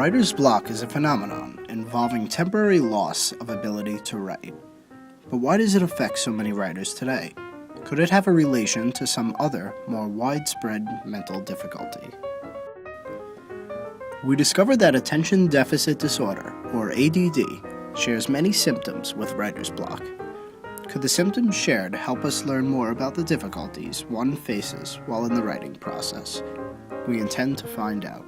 Writer's block is a phenomenon involving temporary loss of ability to write. But why does it affect so many writers today? Could it have a relation to some other, more widespread mental difficulty? We discovered that attention deficit disorder, or ADD, shares many symptoms with writer's block. Could the symptoms shared help us learn more about the difficulties one faces while in the writing process? We intend to find out.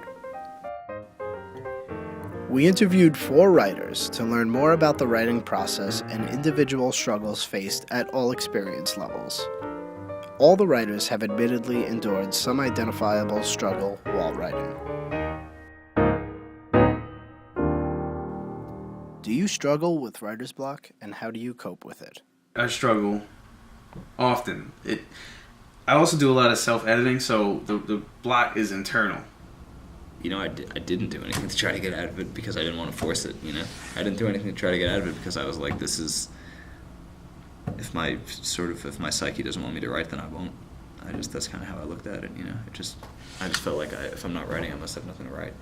We interviewed 4 writers to learn more about the writing process and individual struggles faced at all experience levels. All the writers have admittedly endured some identifiable struggle while writing. Do you struggle with writer's block, and how do you cope with it? I struggle often. I also do a lot of self-editing, so the block is internal. I didn't do anything to try to get out of it because I didn't want to force it, I didn't do anything to try to get out of it because I was like, this is, if my psyche doesn't want me to write, then I won't. That's kind of how I looked at it, I just felt like if I'm not writing, I must have nothing to write.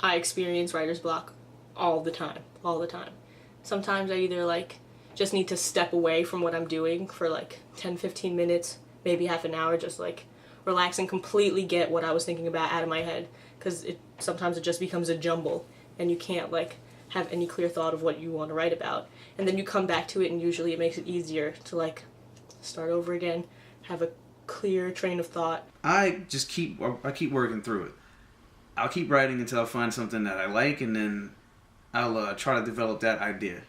I experience writer's block all the time. Sometimes I either just need to step away from what I'm doing for 10-15 minutes, maybe half an hour, just relax and completely get what I was thinking about out of my head, because sometimes it just becomes a jumble and you can't have any clear thought of what you want to write about, and then you come back to it and usually it makes it easier to start over again, have a clear train of thought. I keep working through it. I'll keep writing until I find something that I like, and then I'll try to develop that idea.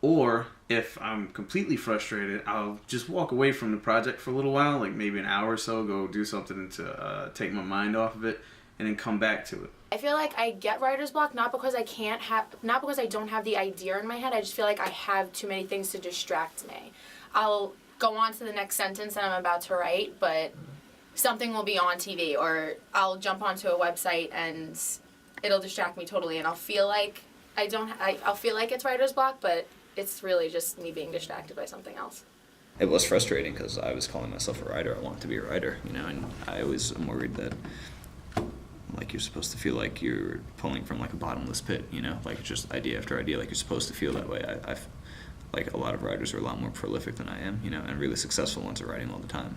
Or if I'm completely frustrated, I'll just walk away from the project for a little while, maybe an hour or so, go do something to take my mind off of it, and then come back to it. I feel like I get writer's block not because I don't have the idea in my head. I just feel like I have too many things to distract me. I'll go on to the next sentence that I'm about to write, but something will be on TV, or I'll jump onto a website and it'll distract me totally, and I'll feel like I'll feel like it's writer's block, but it's really just me being distracted by something else. It was frustrating because I was calling myself a writer. I wanted to be a writer, and I always am worried that you're supposed to feel like you're pulling from a bottomless pit, just idea after idea, you're supposed to feel that way. I've a lot of writers are a lot more prolific than I am, and really successful ones are writing all the time,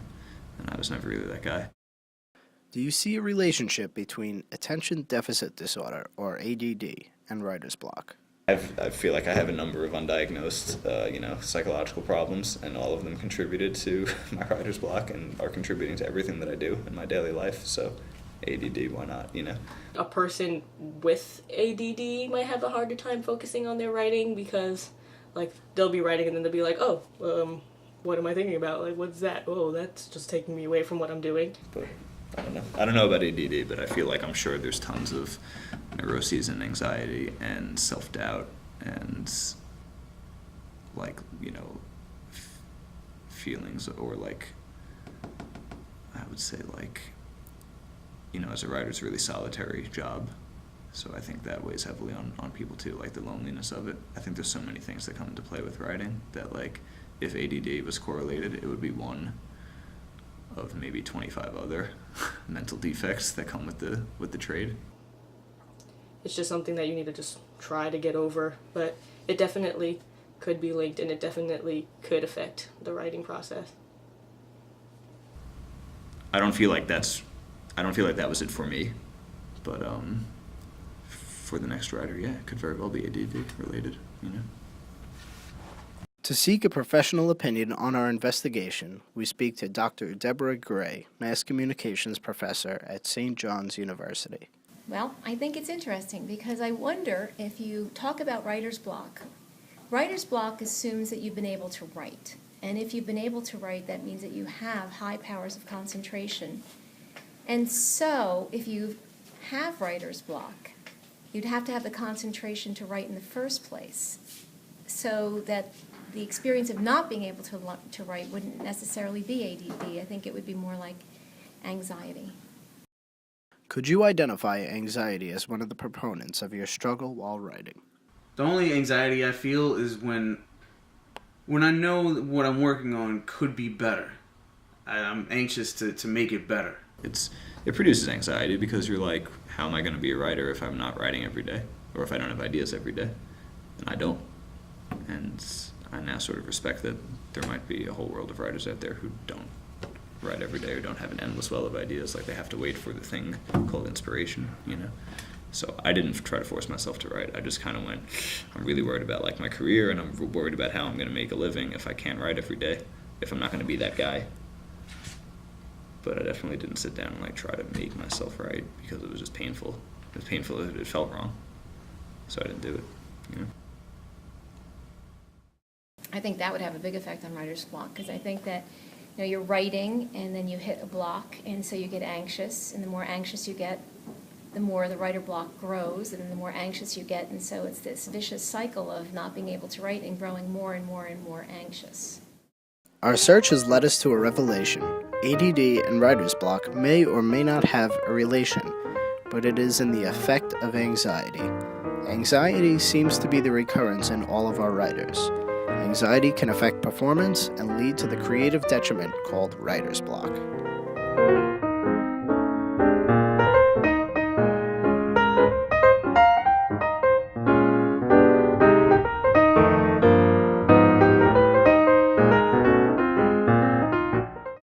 and I was never really that guy. Do you see a relationship between attention deficit disorder, or ADD, and writer's block? I feel like I have a number of undiagnosed, psychological problems, and all of them contributed to my writer's block and are contributing to everything that I do in my daily life. So, ADD, why not? A person with ADD might have a harder time focusing on their writing because, they'll be writing and then they'll be like, oh, what am I thinking about? What's that? Oh, that's just taking me away from what I'm doing. But I don't know about ADD, but I feel like I'm sure there's tons of neuroses and anxiety and self-doubt and feelings, or I would say as a writer, it's a really solitary job, so I think that weighs heavily on people too, the loneliness of it. I think there's so many things that come into play with writing that if ADD was correlated, it would be one of maybe 25 other mental defects that come with the trade. It's just something that you need to just try to get over, but it definitely could be linked, and it definitely could affect the writing process. I don't feel like that was it for me, but for the next writer, yeah, it could very well be ADD related, To seek a professional opinion on our investigation, we speak to Dr. Deborah Gray, Mass Communications Professor at St. John's University. Well, I think it's interesting because I wonder if you talk about writer's block assumes that you've been able to write. And if you've been able to write, that means that you have high powers of concentration. And so, if you have writer's block, you'd have to have the concentration to write in the first place, so that the experience of not being able to write wouldn't necessarily be ADD. I think it would be more like anxiety. Could you identify anxiety as one of the proponents of your struggle while writing? The only anxiety I feel is when I know what I'm working on could be better. I'm anxious to make it better. It produces anxiety because you're like, how am I going to be a writer if I'm not writing every day, or if I don't have ideas every day? And I don't. And I now sort of respect that there might be a whole world of writers out there who don't write every day or don't have an endless well of ideas. Like, they have to wait for the thing called inspiration, you know? So I didn't try to force myself to write. I just kind of went, I'm really worried about like my career, and I'm worried about how I'm going to make a living if I can't write every day, if I'm not going to be that guy. But I definitely didn't sit down and like try to make myself write, because it was just painful. It was painful. It felt wrong. So I didn't do it, you know? I think that would have a big effect on writer's block, because I think that, you know, you're writing and then you hit a block, and so you get anxious, and the more anxious you get, the more the writer block grows, and the more anxious you get, and so it's this vicious cycle of not being able to write and growing more and more and more anxious. Our search has led us to a revelation. ADD and writer's block may or may not have a relation, but it is in the effect of anxiety. Anxiety seems to be the recurrence in all of our writers. Anxiety can affect performance and lead to the creative detriment called writer's block.